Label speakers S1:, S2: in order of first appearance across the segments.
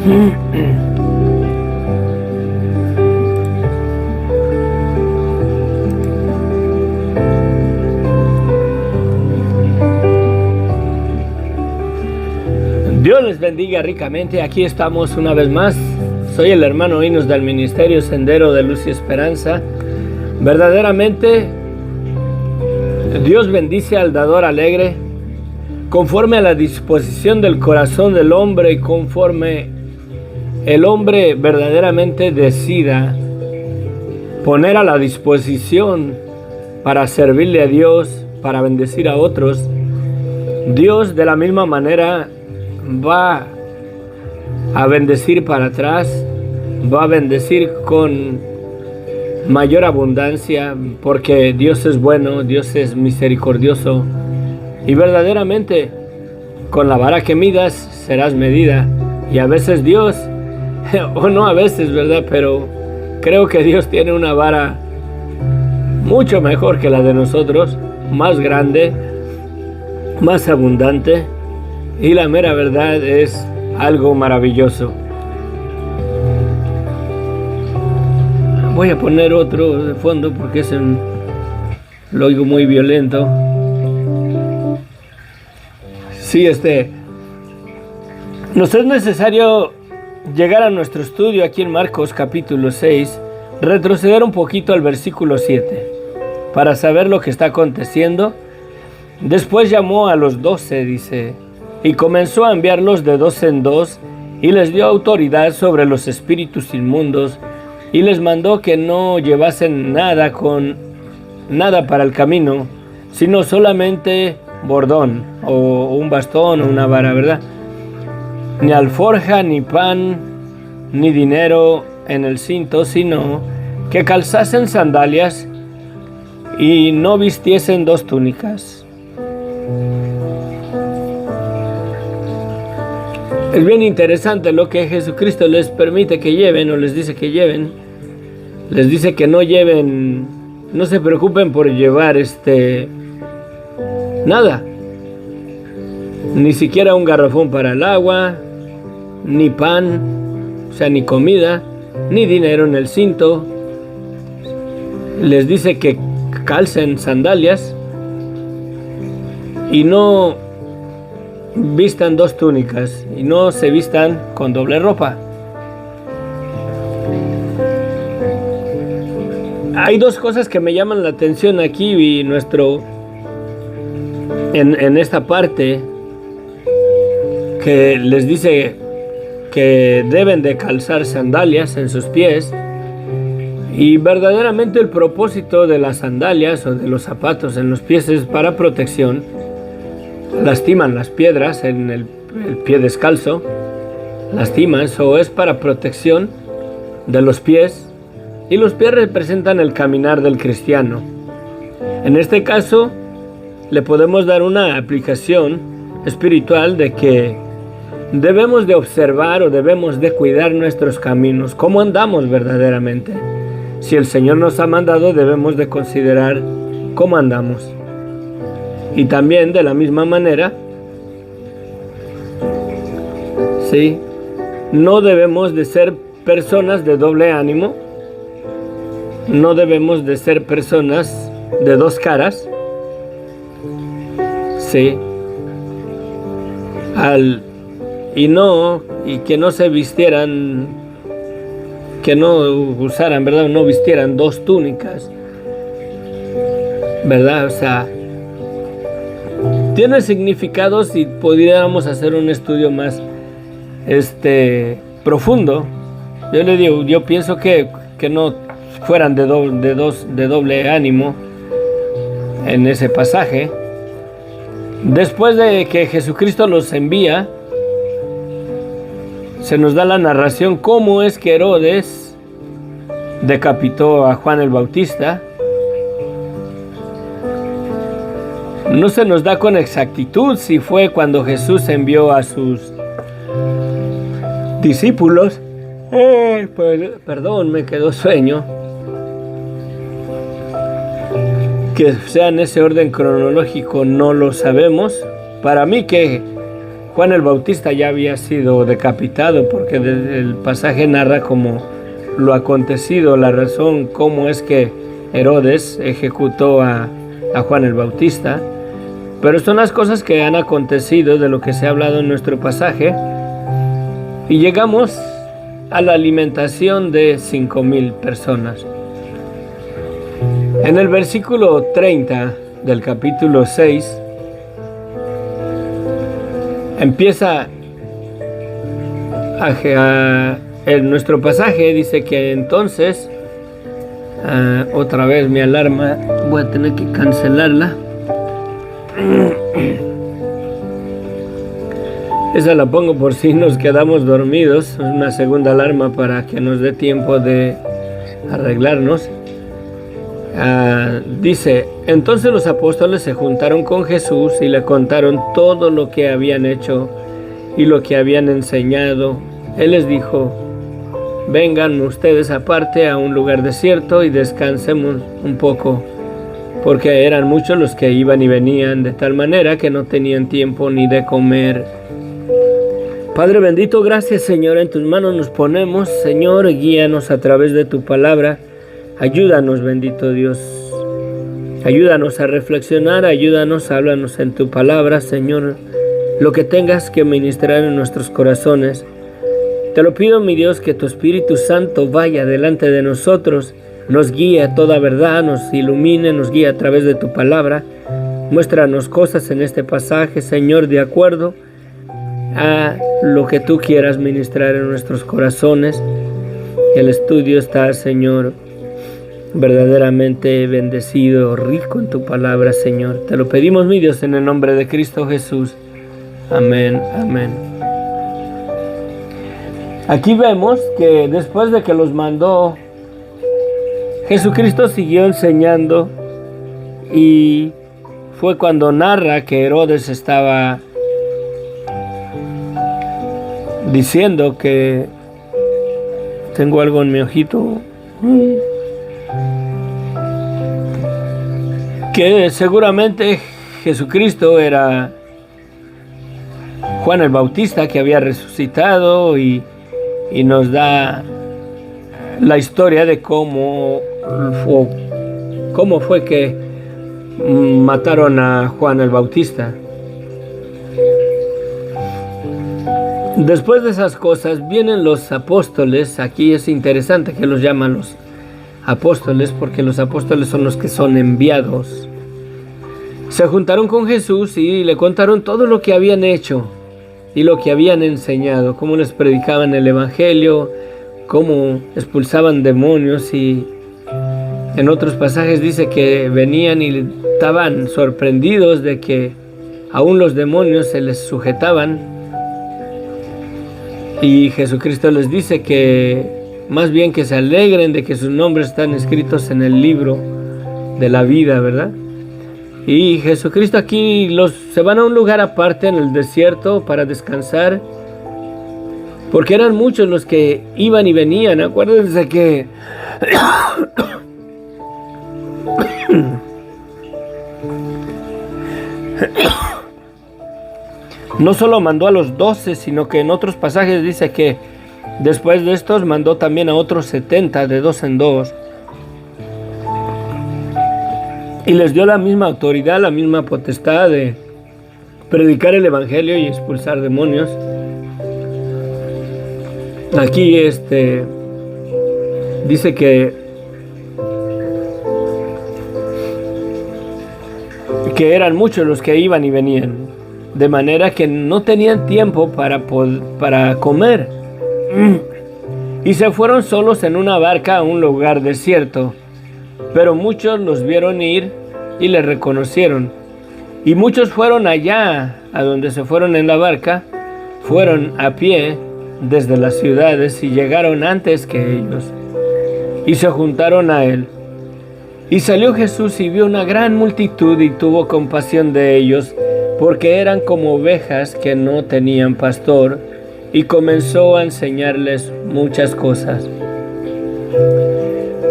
S1: Dios les bendiga ricamente. Aquí estamos una vez más. Soy el hermano Inos del Ministerio Sendero de Luz y Esperanza. Verdaderamente, Dios bendice al dador alegre, conforme a la disposición del corazón del hombre y conforme el hombre verdaderamente decida poner a la disposición para servirle a Dios, para bendecir a otros. Dios de la misma manera va a bendecir para atrás, va a bendecir con mayor abundancia, porque Dios es bueno, Dios es misericordioso, y verdaderamente con la vara que midas serás medida. Y a veces Dios, o no a veces, ¿verdad? Pero creo que Dios tiene una vara mucho mejor que la de nosotros, más grande, más abundante. Y la mera verdad es algo maravilloso. Voy a poner otro de fondo porque lo oigo muy violento. Sí, nos es necesario llegar a nuestro estudio aquí en Marcos capítulo 6, retroceder un poquito al versículo 7, para saber lo que está aconteciendo. Después llamó a los 12, dice, y comenzó a enviarlos de 2 en 2, y les dio autoridad sobre los espíritus inmundos, y les mandó que no llevasen nada para el camino, sino solamente bordón, o un bastón, o una vara, ¿verdad? Ni alforja, ni pan, ni dinero en el cinto, sino que calzasen sandalias, y no vistiesen 2 túnicas. Es bien interesante lo que Jesucristo les permite que lleven, o les dice que lleven. Les dice que no lleven, no se preocupen por llevar nada. Ni siquiera un garrafón para el agua, ni pan, o sea, ni comida, ni dinero en el cinto. Les dice que calcen sandalias y no vistan 2 túnicas, y no se vistan con doble ropa. Hay 2 cosas que me llaman la atención aquí y en esta parte, que les dice que deben de calzar sandalias en sus pies, y verdaderamente el propósito de las sandalias o de los zapatos en los pies es para protección. Lastiman las piedras en el pie descalzo, lastiman, eso es para protección de los pies, y los pies representan el caminar del cristiano. En este caso le podemos dar una aplicación espiritual de que debemos de observar o debemos de cuidar nuestros caminos, cómo andamos verdaderamente. Si el Señor nos ha mandado, debemos de considerar cómo andamos. Y también de la misma manera, sí, no debemos de ser personas de doble ánimo, no debemos de ser personas de 2 caras, sí, y que no se vistieran, que no usaran, ¿verdad? No vistieran 2 túnicas, ¿verdad? O sea, tiene significados y podríamos hacer un estudio más profundo. Yo le digo, yo pienso que no fueran de doble ánimo en ese pasaje. Después de que Jesucristo los envía, se nos da la narración cómo es que Herodes decapitó a Juan el Bautista. No se nos da con exactitud si fue cuando Jesús envió a sus discípulos. Perdón, me quedó sueño. Que sea en ese orden cronológico no lo sabemos. Para mí que Juan el Bautista ya había sido decapitado, porque el pasaje narra como lo acontecido, la razón, cómo es que Herodes ejecutó a Juan el Bautista. Pero son las cosas que han acontecido, de lo que se ha hablado en nuestro pasaje. Y llegamos a la alimentación de 5,000 personas. En el versículo 30 del capítulo 6 empieza en nuestro pasaje, dice que entonces, otra vez mi alarma, voy a tener que cancelarla. Esa la pongo por si nos quedamos dormidos, una segunda alarma para que nos dé tiempo de arreglarnos. Dice, entonces los apóstoles se juntaron con Jesús y le contaron todo lo que habían hecho y lo que habían enseñado. Él les dijo, vengan ustedes aparte a un lugar desierto y descansemos un poco, porque eran muchos los que iban y venían, de tal manera que no tenían tiempo ni de comer. Padre bendito, gracias Señor, en tus manos nos ponemos. Señor, guíanos a través de tu palabra. Ayúdanos, bendito Dios. Ayúdanos a reflexionar, ayúdanos, háblanos en tu palabra, Señor. Lo que tengas que ministrar en nuestros corazones. Te lo pido, mi Dios, que tu Espíritu Santo vaya delante de nosotros, nos guíe a toda verdad, nos ilumine, nos guíe a través de tu palabra. Muéstranos cosas en este pasaje, Señor, de acuerdo a lo que tú quieras ministrar en nuestros corazones. El estudio está, Señor, verdaderamente bendecido, rico en tu palabra, Señor. Te lo pedimos, mi Dios, en el nombre de Cristo Jesús. Amén, amén. Aquí vemos que después de que los mandó, Jesucristo siguió enseñando, y fue cuando narra que Herodes estaba diciendo que tengo algo en mi ojito, que seguramente Jesucristo era Juan el Bautista, que había resucitado, y nos da la historia de cómo fue que mataron a Juan el Bautista. Después de esas cosas vienen los apóstoles. Aquí es interesante que los llaman los apóstoles, porque los apóstoles son los que son enviados. Se juntaron con Jesús y le contaron todo lo que habían hecho y lo que habían enseñado, cómo les predicaban el evangelio, cómo expulsaban demonios, y en otros pasajes dice que venían y estaban sorprendidos de que aún los demonios se les sujetaban. Y Jesucristo les dice que más bien que se alegren de que sus nombres están escritos en el libro de la vida, ¿verdad? Y Jesucristo aquí se van a un lugar aparte en el desierto para descansar, porque eran muchos los que iban y venían. Acuérdense que no solo mandó a los 12, sino que en otros pasajes dice que después de estos mandó también a otros 70 de 2 en 2. Y les dio la misma autoridad, la misma potestad de predicar el evangelio y expulsar demonios. Aquí dice que eran muchos los que iban y venían, de manera que no tenían tiempo para comer. Y se fueron solos en una barca a un lugar desierto. Pero muchos los vieron ir y les reconocieron. Y muchos fueron allá, a donde se fueron en la barca, fueron a pie desde las ciudades y llegaron antes que ellos. Y se juntaron a él. Y salió Jesús y vio una gran multitud y tuvo compasión de ellos, porque eran como ovejas que no tenían pastor, y comenzó a enseñarles muchas cosas.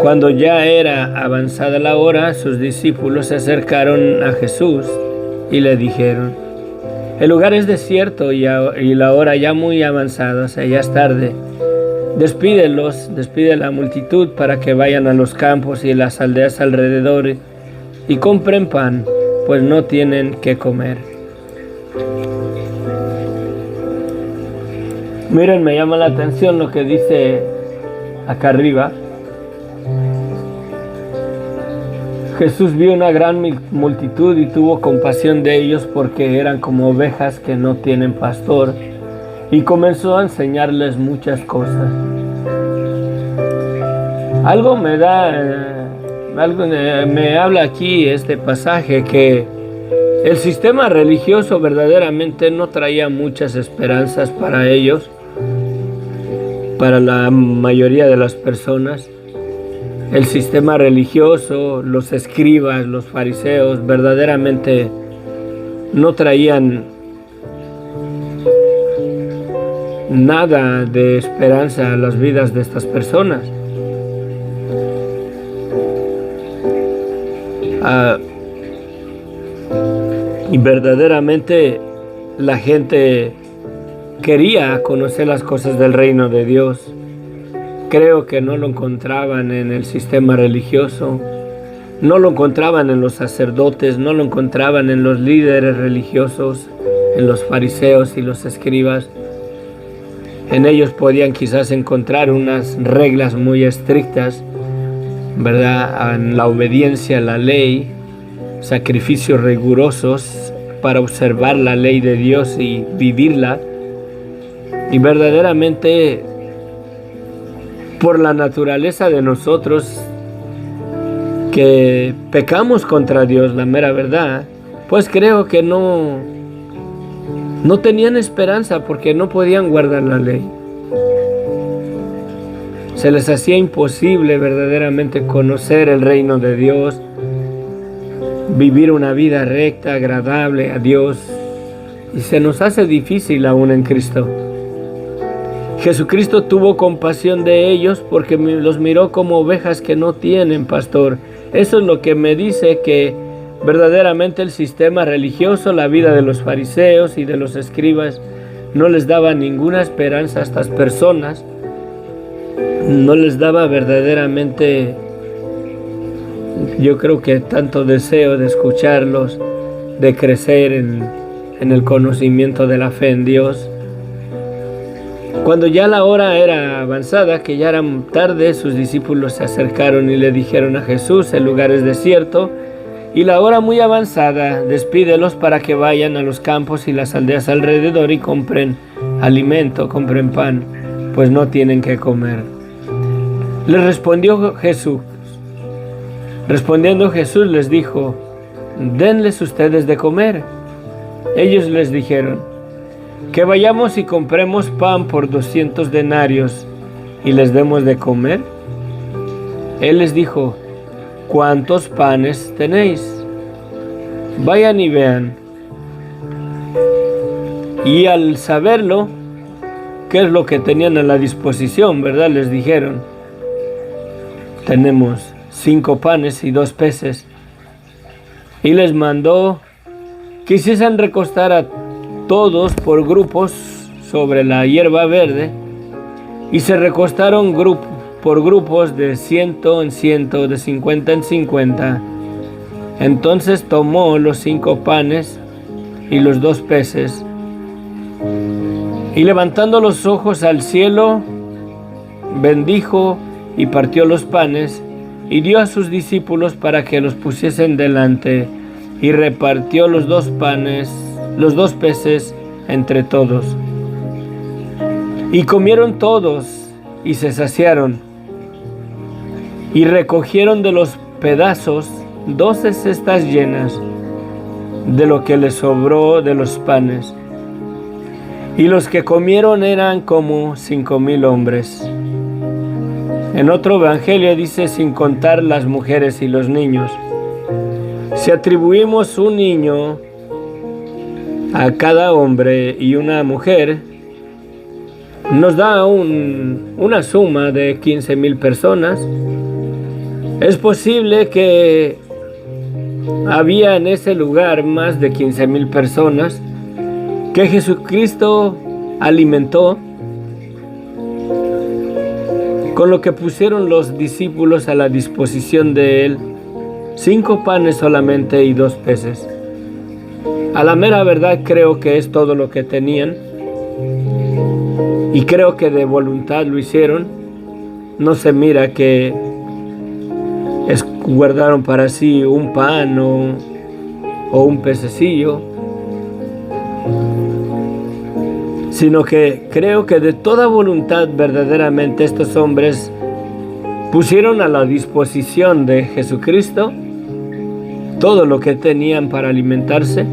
S1: Cuando ya era avanzada la hora, sus discípulos se acercaron a Jesús y le dijeron: El lugar es desierto y la hora ya muy avanzada, o sea, ya es tarde. Despide la multitud para que vayan a los campos y las aldeas alrededor y compren pan, pues no tienen qué comer. Miren, me llama la atención lo que dice acá arriba. Jesús vio una gran multitud y tuvo compasión de ellos porque eran como ovejas que no tienen pastor, y comenzó a enseñarles muchas cosas. Algo me habla aquí este pasaje, que el sistema religioso verdaderamente no traía muchas esperanzas para ellos, para la mayoría de las personas. El sistema religioso, los escribas, los fariseos, verdaderamente no traían nada de esperanza a las vidas de estas personas. Y verdaderamente la gente quería conocer las cosas del reino de Dios. Creo que no lo encontraban en el sistema religioso, no lo encontraban en los sacerdotes, no lo encontraban en los líderes religiosos, en los fariseos y los escribas. En ellos podían quizás encontrar unas reglas muy estrictas, ¿verdad? En la obediencia a la ley, sacrificios rigurosos para observar la ley de Dios y vivirla. Y verdaderamente, por la naturaleza de nosotros, que pecamos contra Dios, la mera verdad, pues creo que no tenían esperanza porque no podían guardar la ley. Se les hacía imposible verdaderamente conocer el reino de Dios, vivir una vida recta, agradable a Dios, y se nos hace difícil aún en Cristo. Jesucristo tuvo compasión de ellos porque los miró como ovejas que no tienen pastor. Eso es lo que me dice que verdaderamente el sistema religioso, la vida de los fariseos y de los escribas, no les daba ninguna esperanza a estas personas. No les daba verdaderamente, yo creo que tanto deseo de escucharlos, de crecer en el conocimiento de la fe en Dios. Cuando ya la hora era avanzada, que ya era tarde, sus discípulos se acercaron y le dijeron a Jesús: el lugar es desierto y la hora muy avanzada, despídelos para que vayan a los campos y las aldeas alrededor y compren alimento, compren pan, pues no tienen que comer. Les respondió Jesús. Respondiendo Jesús les dijo: denles ustedes de comer. Ellos les dijeron: que vayamos y compremos pan por 200 denarios y les demos de comer. Él les dijo: ¿cuántos panes tenéis? Vayan y vean. Y al saberlo, ¿qué es lo que tenían a la disposición, verdad? Les dijeron: tenemos 5 panes y 2 peces. Y les mandó que hiciesen recostar a todos por grupos sobre la hierba verde, y se recostaron por grupos de 100 en 100, de 50 en 50. Entonces tomó los 5 panes y los 2 peces, y levantando los ojos al cielo, bendijo y partió los panes y dio a sus discípulos para que los pusiesen delante, y repartió los 2 panes, los 2 peces entre todos. Y comieron todos y se saciaron, y recogieron de los pedazos 12 cestas llenas de lo que les sobró de los panes. Y los que comieron eran como 5,000 hombres. En otro evangelio dice: sin contar las mujeres y los niños. Si atribuimos un niño a cada hombre y una mujer, nos da una suma de 15,000 personas. Es posible que había en ese lugar más de 15,000 personas, que Jesucristo alimentó, con lo que pusieron los discípulos a la disposición de él, 5 panes solamente y 2 peces. A la mera verdad creo que es todo lo que tenían, y creo que de voluntad lo hicieron. No se mira que guardaron para sí un pan o un pececillo, sino que creo que de toda voluntad verdaderamente estos hombres pusieron a la disposición de Jesucristo todo lo que tenían para alimentarse.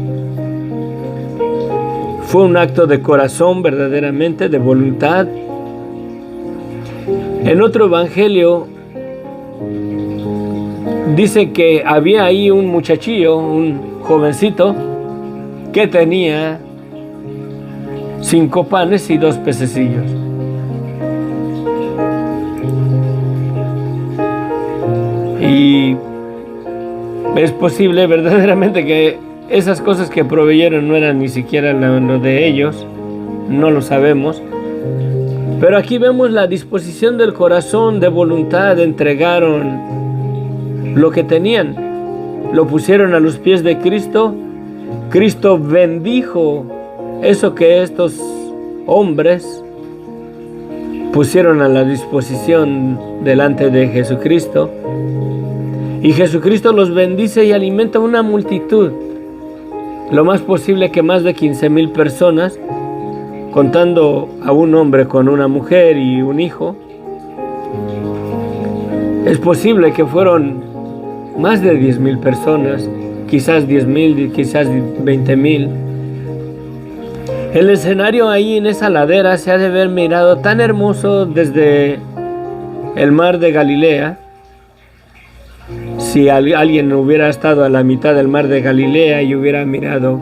S1: Fue un acto de corazón verdaderamente, de voluntad. En otro evangelio dice que había ahí un muchachillo, un jovencito, que tenía 5 panes y 2 pececillos. Y es posible verdaderamente que esas cosas que proveyeron no eran ni siquiera lo de ellos, no lo sabemos. Pero aquí vemos la disposición del corazón, de voluntad, entregaron lo que tenían, lo pusieron a los pies de Cristo. Cristo bendijo eso que estos hombres pusieron a la disposición delante de Jesucristo. Y Jesucristo los bendice y alimenta una multitud. Lo más posible que más de 15,000 personas, contando a un hombre con una mujer y un hijo. Es posible que fueron más de 10,000 personas, quizás 10,000, quizás 20,000. El escenario ahí en esa ladera se ha de haber mirado tan hermoso desde el mar de Galilea. Si alguien hubiera estado a la mitad del mar de Galilea y hubiera mirado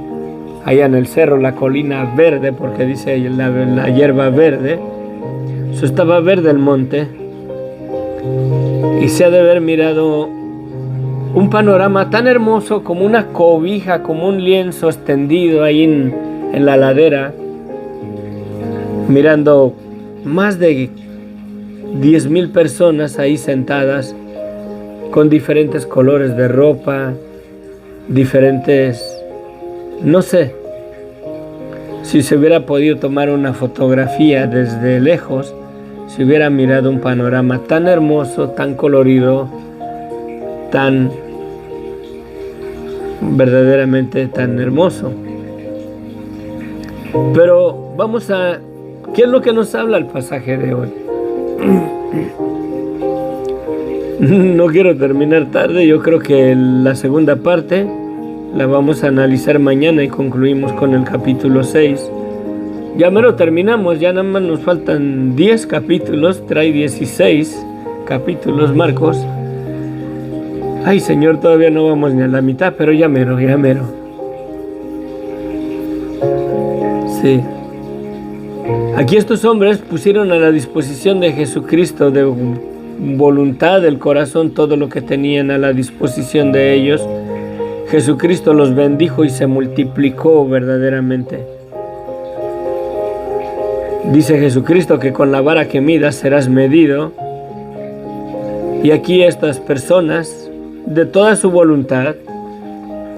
S1: allá en el cerro la colina verde, porque dice la hierba verde, eso estaba verde el monte, y se ha de haber mirado un panorama tan hermoso como una cobija, como un lienzo extendido ahí en la ladera, mirando más de 10,000 personas ahí sentadas, con diferentes colores de ropa, diferentes, no sé, si se hubiera podido tomar una fotografía desde lejos, se hubiera mirado un panorama tan hermoso, tan colorido, tan verdaderamente tan hermoso. Pero vamos a, ¿qué es lo que nos habla el pasaje de hoy? No quiero terminar tarde, yo creo que la segunda parte la vamos a analizar mañana y concluimos con el capítulo 6. Ya mero terminamos, ya nada más nos faltan 10 capítulos, trae 16 capítulos Marcos. Ay Señor, todavía no vamos ni a la mitad, pero ya mero, ya mero. Sí. Aquí estos hombres pusieron a la disposición de Jesucristo de voluntad del corazón todo lo que tenían a la disposición de ellos. Jesucristo los bendijo y se multiplicó verdaderamente. Dice Jesucristo que con la vara que midas serás medido. Y aquí estas personas, de toda su voluntad,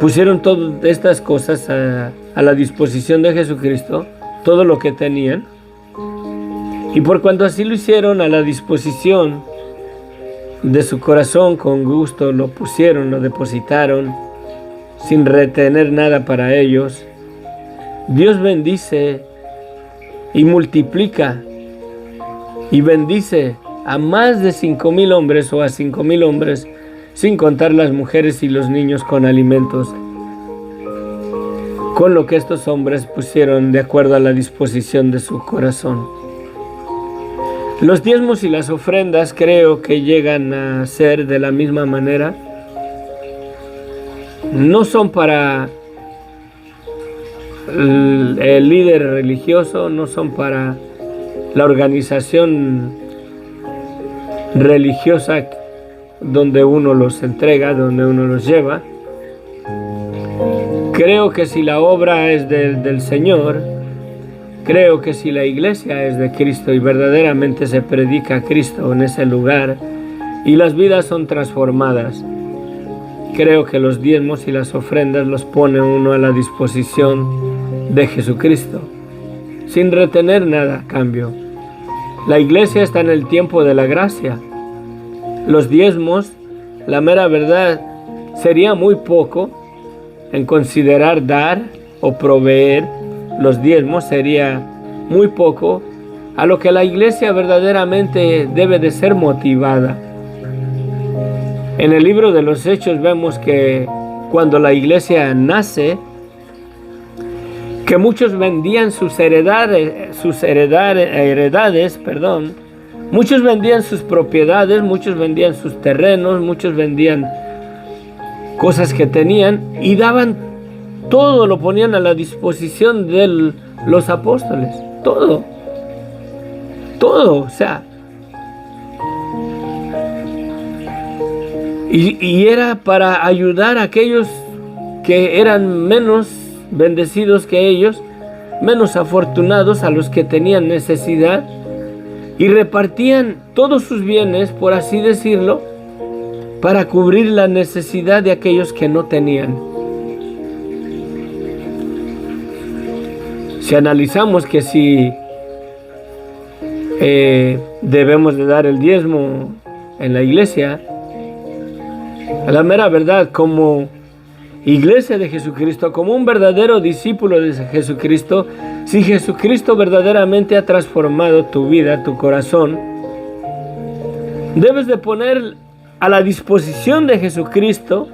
S1: pusieron todas estas cosas a la disposición de Jesucristo, todo lo que tenían. Y por cuanto así lo hicieron a la disposición de su corazón, con gusto lo pusieron, lo depositaron, sin retener nada para ellos, Dios bendice y multiplica y bendice a más de 5,000 hombres o a 5,000 hombres, sin contar las mujeres y los niños, con alimentos, con lo que estos hombres pusieron de acuerdo a la disposición de su corazón. Los diezmos y las ofrendas creo que llegan a ser de la misma manera. No son para el líder religioso, no son para la organización religiosa donde uno los entrega, donde uno los lleva. Creo que si la obra es del Señor, creo que si la iglesia es de Cristo y verdaderamente se predica a Cristo en ese lugar y las vidas son transformadas, creo que los diezmos y las ofrendas los pone uno a la disposición de Jesucristo, sin retener nada a cambio. La iglesia está en el tiempo de la gracia. Los diezmos, la mera verdad, sería muy poco en considerar dar o proveer. Los diezmos sería muy poco a lo que la iglesia verdaderamente debe de ser motivada. En el libro de los Hechos vemos que cuando la iglesia nace, que muchos vendían sus heredades, muchos vendían sus propiedades, muchos vendían sus terrenos, muchos vendían cosas que tenían y daban todo, lo ponían a la disposición de los apóstoles, todo, o sea, y era para ayudar a aquellos que eran menos bendecidos que ellos, menos afortunados, a los que tenían necesidad, y repartían todos sus bienes, por así decirlo, para cubrir la necesidad de aquellos que no tenían. Si analizamos que si debemos de dar el diezmo en la iglesia, a la mera verdad, como iglesia de Jesucristo, como un verdadero discípulo de Jesucristo, si Jesucristo verdaderamente ha transformado tu vida, tu corazón, debes de poner a la disposición de Jesucristo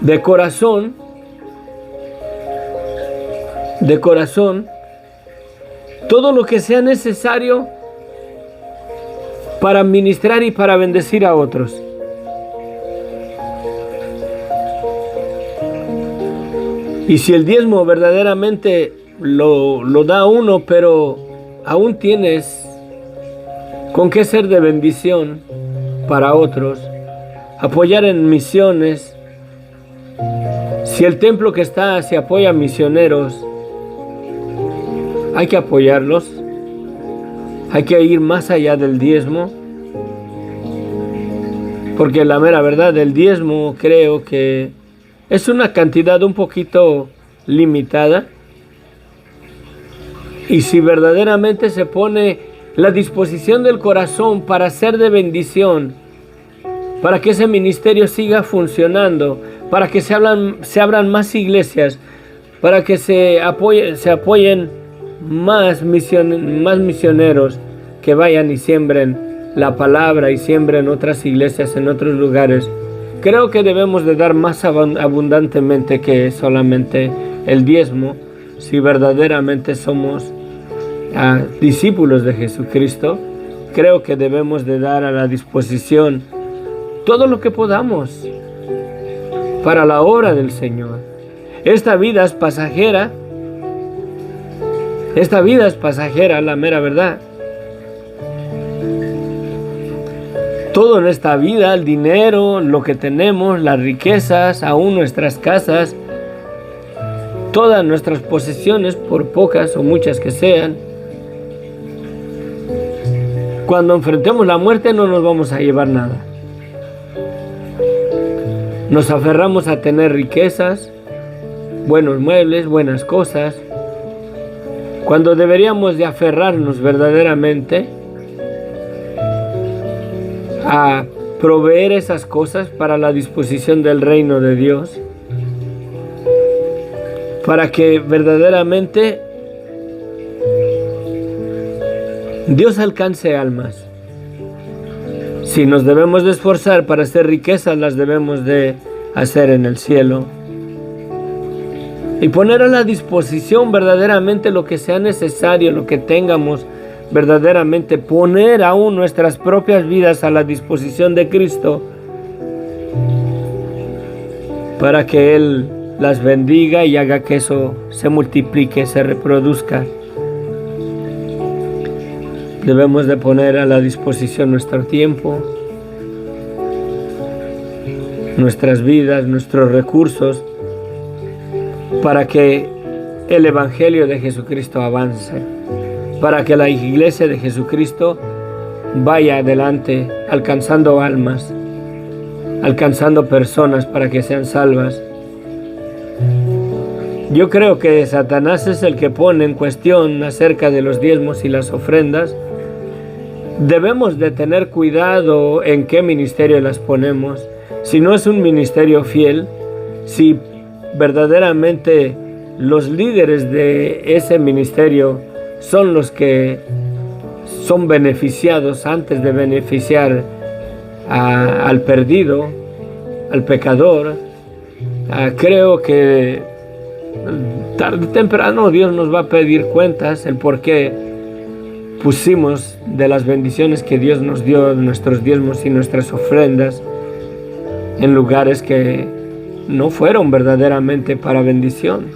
S1: de corazón, todo lo que sea necesario para ministrar y para bendecir a otros. Y si el diezmo verdaderamente lo da uno, pero aún tienes con qué ser de bendición para otros, apoyar en misiones. Si el templo que está se apoya a misioneros, hay que apoyarlos. Hay que ir más allá del diezmo, porque la mera verdad, el diezmo creo que es una cantidad un poquito limitada, y si verdaderamente se pone la disposición del corazón para ser de bendición, para que ese ministerio siga funcionando, para que se abran más iglesias, para que se apoyen más misioneros que vayan y siembren la palabra y siembren otras iglesias en otros lugares. Creo que debemos de dar más abundantemente que solamente el diezmo, si verdaderamente somos discípulos de Jesucristo. Creo que debemos de dar a la disposición todo lo que podamos para la obra del Señor. Esta vida es pasajera. Esta vida es pasajera, la mera verdad. Todo en esta vida, el dinero, lo que tenemos, las riquezas, aún nuestras casas, todas nuestras posesiones, por pocas o muchas que sean, cuando enfrentemos la muerte no nos vamos a llevar nada. Nos aferramos a tener riquezas, buenos muebles, buenas cosas, cuando deberíamos de aferrarnos verdaderamente a proveer esas cosas para la disposición del reino de Dios, para que verdaderamente Dios alcance almas. Si nos debemos de esforzar para hacer riquezas, las debemos de hacer en el cielo, y poner a la disposición verdaderamente lo que sea necesario, lo que tengamos, verdaderamente poner aún nuestras propias vidas a la disposición de Cristo, para que Él las bendiga y haga que eso se multiplique, se reproduzca. Debemos de poner a la disposición nuestro tiempo, nuestras vidas, nuestros recursos, para que el Evangelio de Jesucristo avance, para que la iglesia de Jesucristo vaya adelante, alcanzando almas, alcanzando personas para que sean salvas. Yo creo que Satanás es el que pone en cuestión acerca de los diezmos y las ofrendas. Debemos de tener cuidado en qué ministerio las ponemos. Si no es un ministerio fiel, si verdaderamente los líderes de ese ministerio son los que son beneficiados antes de beneficiar al perdido, al pecador, creo que tarde o temprano Dios nos va a pedir cuentas el por qué pusimos de las bendiciones que Dios nos dio, nuestros diezmos y nuestras ofrendas, en lugares que no fueron verdaderamente para bendición.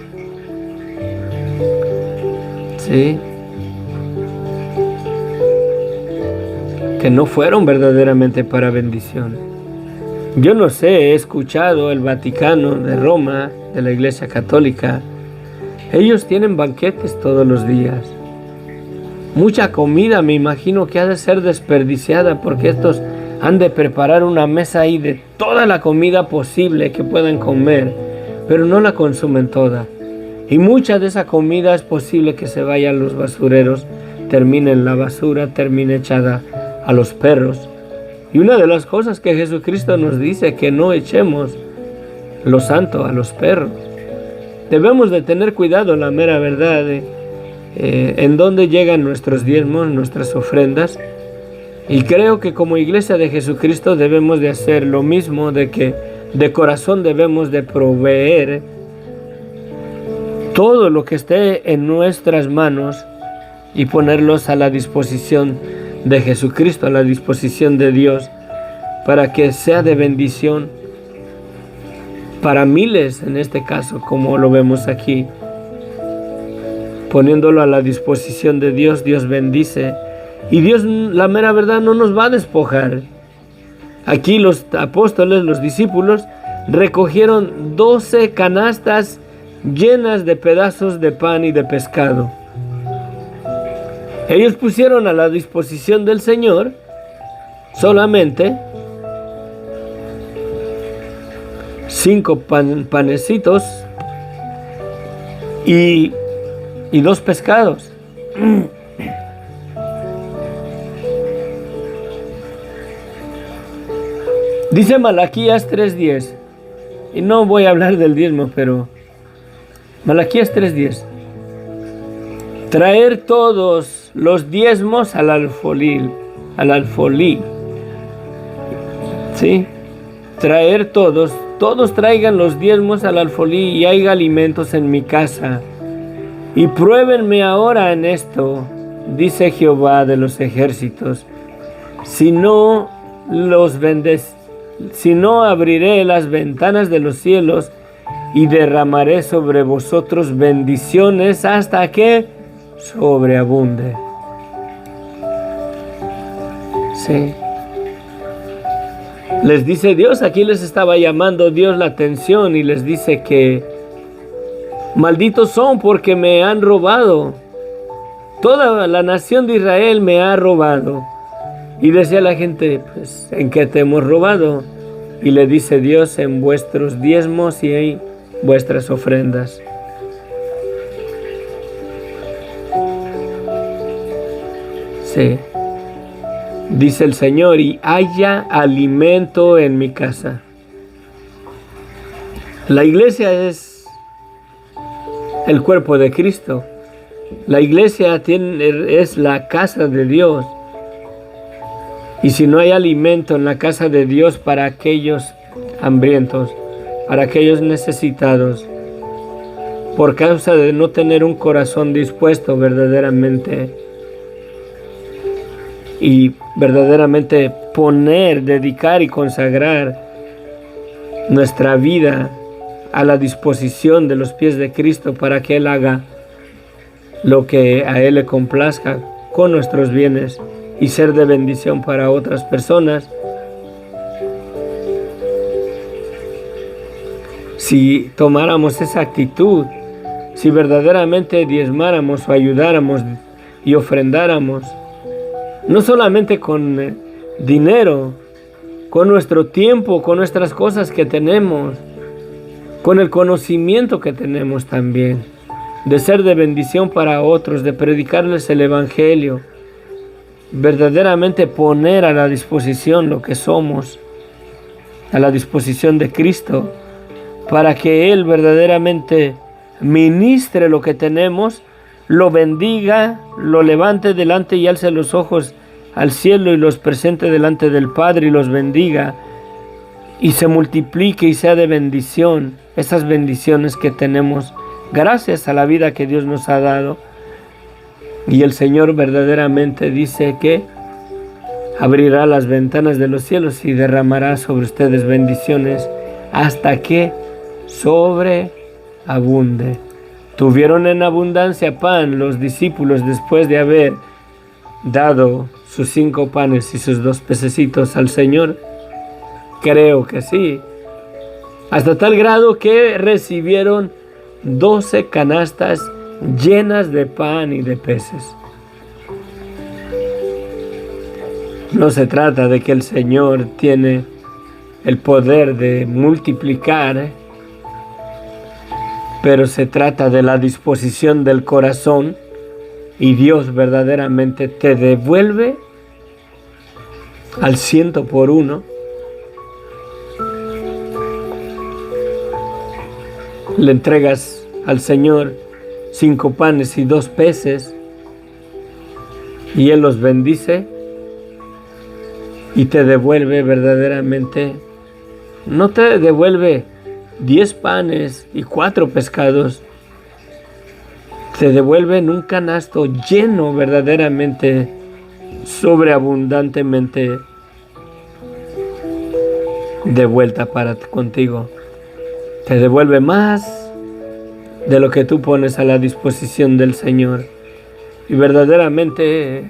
S1: Sí. Que no fueron verdaderamente para bendición. Yo no sé, he escuchado el Vaticano de Roma, de la Iglesia Católica. Ellos tienen banquetes todos los días. Mucha comida me imagino que ha de ser desperdiciada, porque estos han de preparar una mesa ahí de toda la comida posible que puedan comer, pero no la consumen toda. Y mucha de esa comida es posible que se vaya a los basureros, termine en la basura, termine echada a los perros. Y una de las cosas que Jesucristo nos dice, que no echemos lo santo a los perros. Debemos de tener cuidado, la mera verdad, en dónde llegan nuestros diezmos, nuestras ofrendas. Y creo que como iglesia de Jesucristo debemos de hacer lo mismo, de que de corazón debemos de proveer todo lo que esté en nuestras manos y ponerlos a la disposición de Jesucristo, a la disposición de Dios, para que sea de bendición para miles, en este caso, como lo vemos aquí. Poniéndolo a la disposición de Dios, Dios bendice. Y Dios, la mera verdad, no nos va a despojar. Aquí los apóstoles, los discípulos, recogieron 12 canastas llenas de pedazos de pan y de pescado. Ellos pusieron a la disposición del Señor solamente 5 panecitos y 2 pescados. Dice Malaquías 3:10, y no voy a hablar del diezmo, pero Malaquías 3:10: traer todos los diezmos al alfolí, ¿sí? Traer todos traigan los diezmos al alfolí, y haya alimentos en mi casa. Y pruébenme ahora en esto, dice Jehová de los ejércitos, si no abriré las ventanas de los cielos y derramaré sobre vosotros bendiciones hasta que sobreabunde. Sí. Les dice Dios, aquí les estaba llamando Dios la atención y les dice que malditos son porque me han robado. Toda la nación de Israel me ha robado. Y decía la gente, pues, ¿en qué te hemos robado? Y le dice Dios, en vuestros diezmos y en vuestras ofrendas. Sí. Dice el Señor, y haya alimento en mi casa. La iglesia es el cuerpo de Cristo. La iglesia es la casa de Dios. Y si no hay alimento en la casa de Dios para aquellos hambrientos, para aquellos necesitados, por causa de no tener un corazón dispuesto verdaderamente y verdaderamente dedicar y consagrar nuestra vida a la disposición de los pies de Cristo para que Él haga lo que a Él le complazca con nuestros bienes y ser de bendición para otras personas, Si tomáramos esa actitud, si verdaderamente diezmáramos o ayudáramos y ofrendáramos, no solamente con dinero, con nuestro tiempo, con nuestras cosas que tenemos, con el conocimiento que tenemos también, de ser de bendición para otros, de predicarles el Evangelio, verdaderamente poner a la disposición lo que somos, a la disposición de Cristo, para que Él verdaderamente ministre lo que tenemos, lo bendiga, lo levante delante y alce los ojos al cielo y los presente delante del Padre y los bendiga y se multiplique y sea de bendición esas bendiciones que tenemos gracias a la vida que Dios nos ha dado. Y el Señor verdaderamente dice que abrirá las ventanas de los cielos y derramará sobre ustedes bendiciones hasta que sobreabunde. Tuvieron en abundancia pan los discípulos después de haber dado sus 5 panes y sus 2 pececitos al Señor. Creo que sí. Hasta tal grado que recibieron 12 canastas llenas de pan y de peces. No se trata de que el Señor tiene el poder de multiplicar, pero se trata de la disposición del corazón y Dios verdaderamente te devuelve al 100 por 1. Le entregas al Señor 5 panes y 2 peces y Él los bendice y te devuelve verdaderamente, no te devuelve 10 panes y 4 pescados, te devuelve en un canasto lleno verdaderamente, sobreabundantemente de vuelta para contigo. Te devuelve más de lo que tú pones a la disposición del Señor. Y verdaderamente,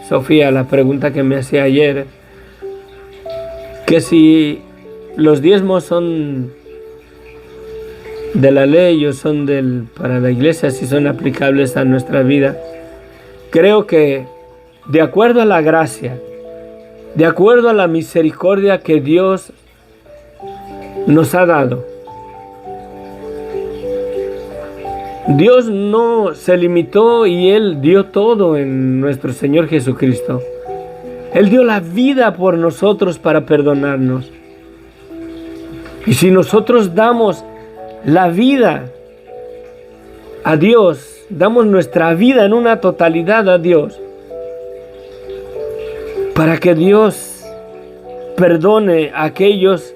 S1: Sofía, la pregunta que me hacía ayer, que si los diezmos son de la ley o son para la iglesia, si son aplicables a nuestra vida, creo que de acuerdo a la gracia, de acuerdo a la misericordia que Dios nos ha dado, Dios no se limitó y Él dio todo en nuestro Señor Jesucristo. Él dio la vida por nosotros para perdonarnos. Y si nosotros damos la vida a Dios, damos nuestra vida en una totalidad a Dios, para que Dios perdone a aquellos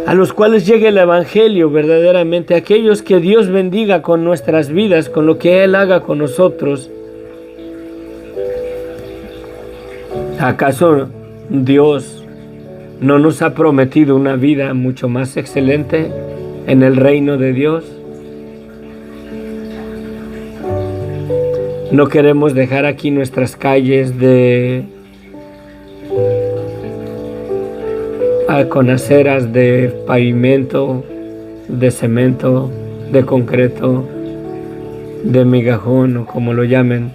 S1: a los cuales llegue el Evangelio verdaderamente, aquellos que Dios bendiga con nuestras vidas, con lo que Él haga con nosotros. ¿Acaso Dios no nos ha prometido una vida mucho más excelente en el reino de Dios? No queremos dejar aquí nuestras calles con aceras de pavimento, de cemento, de concreto, de migajón o como lo llamen.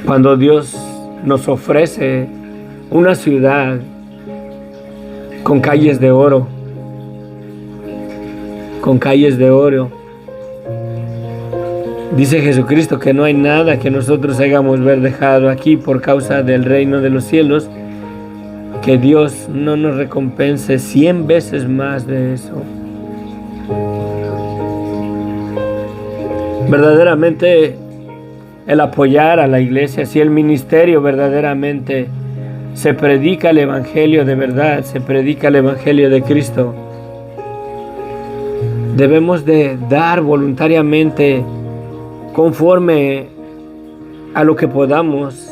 S1: Cuando Dios nos ofrece una ciudad con calles de oro, dice Jesucristo que no hay nada que nosotros hayamos ver dejado aquí por causa del reino de los cielos, que Dios no nos recompense 100 veces más de eso. Verdaderamente el apoyar a la iglesia, si el ministerio verdaderamente se predica el Evangelio de verdad, se predica el Evangelio de Cristo, debemos de dar voluntariamente conforme a lo que podamos.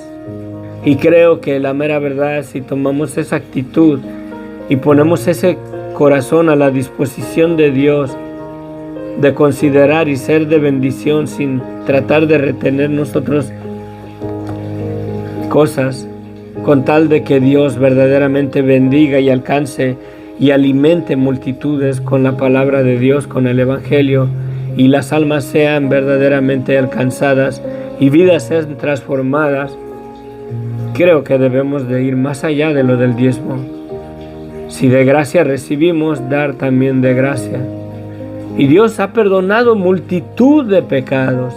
S1: Y creo que la mera verdad, si tomamos esa actitud y ponemos ese corazón a la disposición de Dios, de considerar y ser de bendición sin tratar de retener nosotros cosas, con tal de que Dios verdaderamente bendiga y alcance y alimente multitudes con la palabra de Dios, con el Evangelio, y las almas sean verdaderamente alcanzadas y vidas sean transformadas. Creo que debemos de ir más allá de lo del diezmo. Si de gracia recibimos, dar también de gracia. Y Dios ha perdonado multitud de pecados.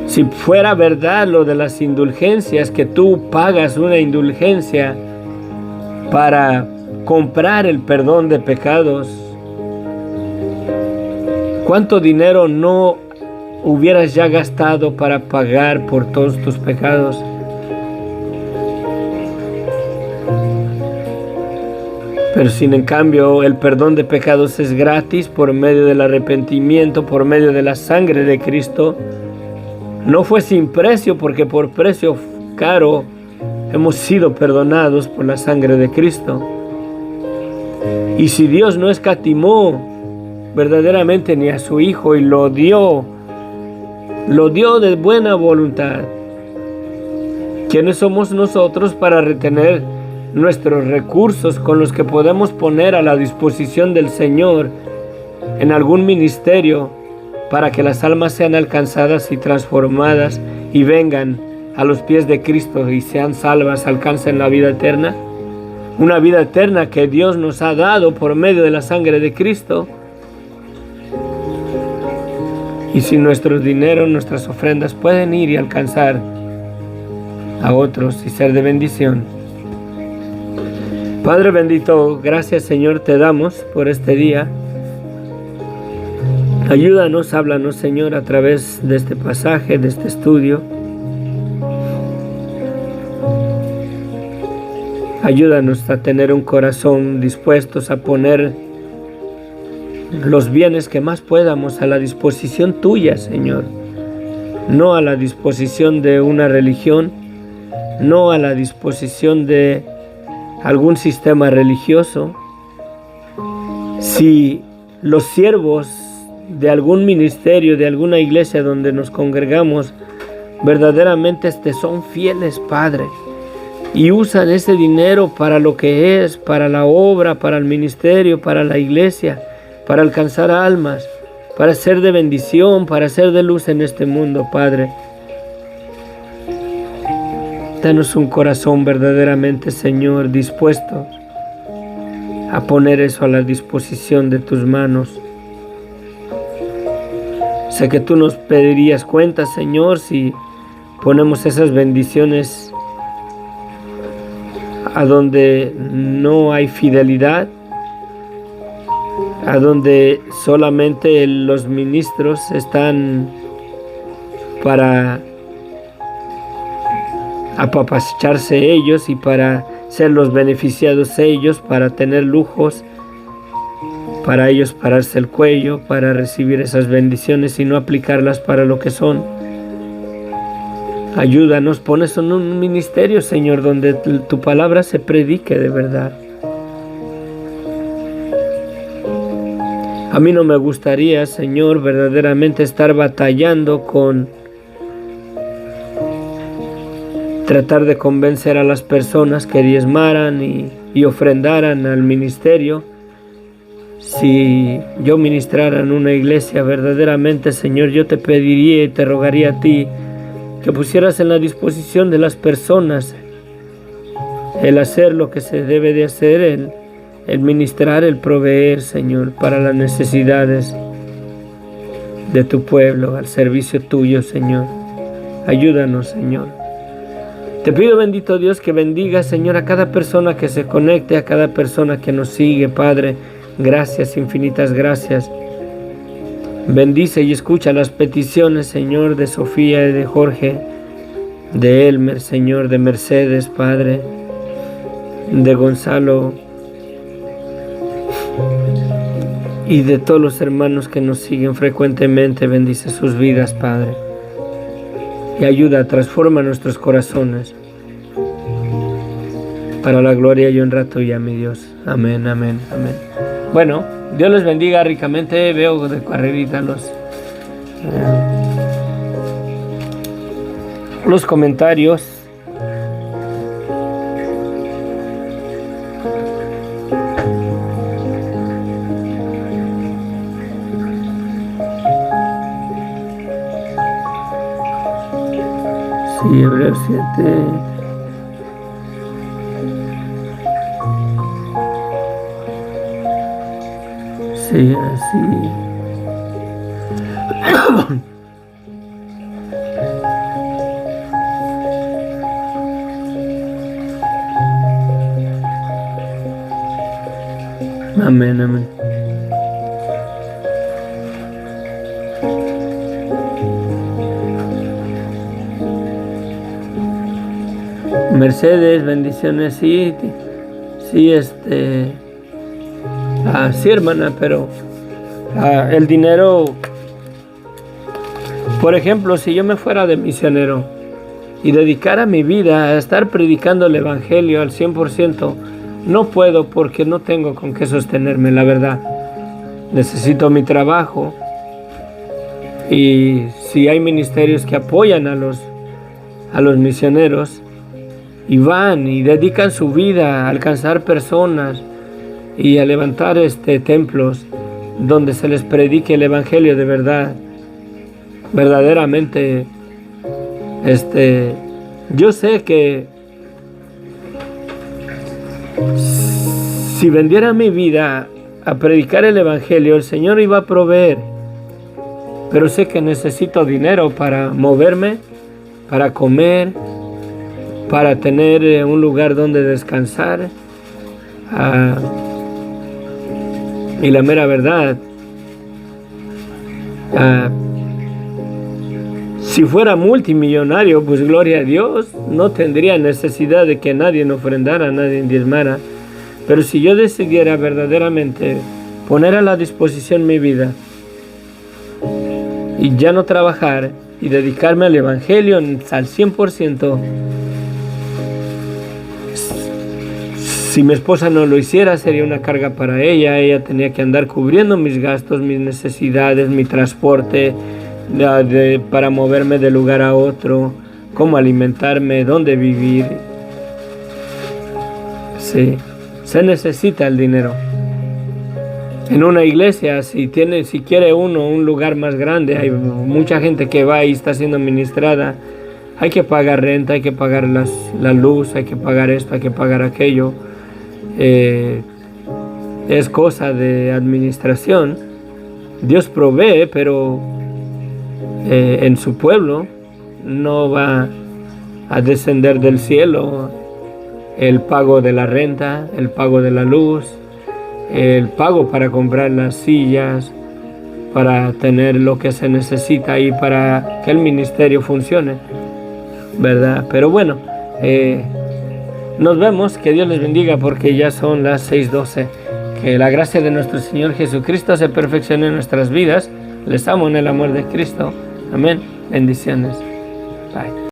S1: Si fuera verdad lo de las indulgencias, que tú pagas una indulgencia para comprar el perdón de pecados, ¿cuánto dinero no hubieras ya gastado para pagar por todos tus pecados? Pero sin en cambio, el perdón de pecados es gratis por medio del arrepentimiento, por medio de la sangre de Cristo. No fue sin precio, porque por precio caro hemos sido perdonados por la sangre de Cristo. Y si Dios no escatimó verdaderamente ni a su Hijo y lo dio de buena voluntad, ¿quiénes somos nosotros para retener nuestros recursos con los que podemos poner a la disposición del Señor en algún ministerio para que las almas sean alcanzadas y transformadas y vengan a los pies de Cristo y sean salvas, alcancen la vida eterna? Una vida eterna que Dios nos ha dado por medio de la sangre de Cristo. Y si nuestros dineros, nuestras ofrendas pueden ir y alcanzar a otros y ser de bendición. Padre bendito, gracias Señor te damos por este día. Ayúdanos, háblanos Señor a través de este pasaje, de este estudio. Ayúdanos a tener un corazón dispuestos a poner los bienes que más podamos a la disposición tuya, Señor. No a la disposición de una religión, no a la disposición de algún sistema religioso. Si los siervos de algún ministerio, de alguna iglesia donde nos congregamos, verdaderamente son fieles, Padre, y usan ese dinero para lo que es, para la obra, para el ministerio, para la iglesia, para alcanzar almas, para ser de bendición, para ser de luz en este mundo, Padre. Danos un corazón verdaderamente, Señor, dispuesto a poner eso a la disposición de tus manos. Sé que tú nos pedirías cuentas, Señor, si ponemos esas bendiciones a donde no hay fidelidad, a donde solamente los ministros están para apapacharse ellos y para ser los beneficiados ellos, para tener lujos, para ellos pararse el cuello, para recibir esas bendiciones y no aplicarlas para lo que son. Ayúdanos, pon eso en un ministerio, Señor, donde tu palabra se predique de verdad. A mí no me gustaría, Señor, verdaderamente estar batallando con tratar de convencer a las personas que diezmaran y ofrendaran al ministerio. Si yo ministrara en una iglesia verdaderamente, Señor, yo te pediría y te rogaría a ti que pusieras en la disposición de las personas el hacer lo que se debe de hacer, el ministrar, el proveer, Señor, para las necesidades de tu pueblo, al servicio tuyo, Señor. Ayúdanos, Señor. Te pido, bendito Dios, que bendiga, Señor, a cada persona que se conecte, a cada persona que nos sigue, Padre. Gracias, infinitas gracias. Bendice y escucha las peticiones, Señor, de Sofía y de Jorge, de Elmer, Señor, de Mercedes, Padre, de Gonzalo y de todos los hermanos que nos siguen frecuentemente. Bendice sus vidas, Padre, y ayuda, transforma nuestros corazones para la gloria y honra tuya, mi Dios. Amén, amén, amén. Bueno, Dios les bendiga ricamente. Veo de carrerita los comentarios. Sí, Hebreos 7. Sí, así. Amén, amén. Mercedes, bendiciones, sí, sí, sí, hermana, pero el dinero, por ejemplo, si yo me fuera de misionero y dedicara mi vida a estar predicando el evangelio al 100%, no puedo porque no tengo con qué sostenerme, la verdad. Necesito mi trabajo y si hay ministerios que apoyan a los misioneros y van y dedican su vida a alcanzar personas y a levantar templos donde se les predique el evangelio de verdad, verdaderamente, yo sé que si vendiera mi vida a predicar el evangelio, el Señor iba a proveer, pero sé que necesito dinero para moverme, para comer, para tener un lugar donde descansar. Y la mera verdad, si fuera multimillonario, pues gloria a Dios, no tendría necesidad de que nadie ofrendara, nadie diezmara. Pero si yo decidiera verdaderamente poner a la disposición mi vida y ya no trabajar y dedicarme al evangelio al 100%, si mi esposa no lo hiciera, sería una carga para ella. Ella tenía que andar cubriendo mis gastos, mis necesidades, mi transporte, para moverme de lugar a otro, cómo alimentarme, dónde vivir. Sí, se necesita el dinero. En una iglesia, si quiere uno un lugar más grande, hay mucha gente que va y está siendo ministrada. Hay que pagar renta, hay que pagar la luz, hay que pagar esto, hay que pagar aquello. Es cosa de administración. Dios provee, pero en su pueblo no va a descender del cielo el pago de la renta, el pago de la luz, el pago para comprar las sillas, para tener lo que se necesita y para que el ministerio funcione, ¿verdad? Pero bueno, nos vemos, que Dios les bendiga porque ya son las 6:12. Que la gracia de nuestro Señor Jesucristo se perfeccione en nuestras vidas. Les amo en el amor de Cristo. Amén. Bendiciones. Bye.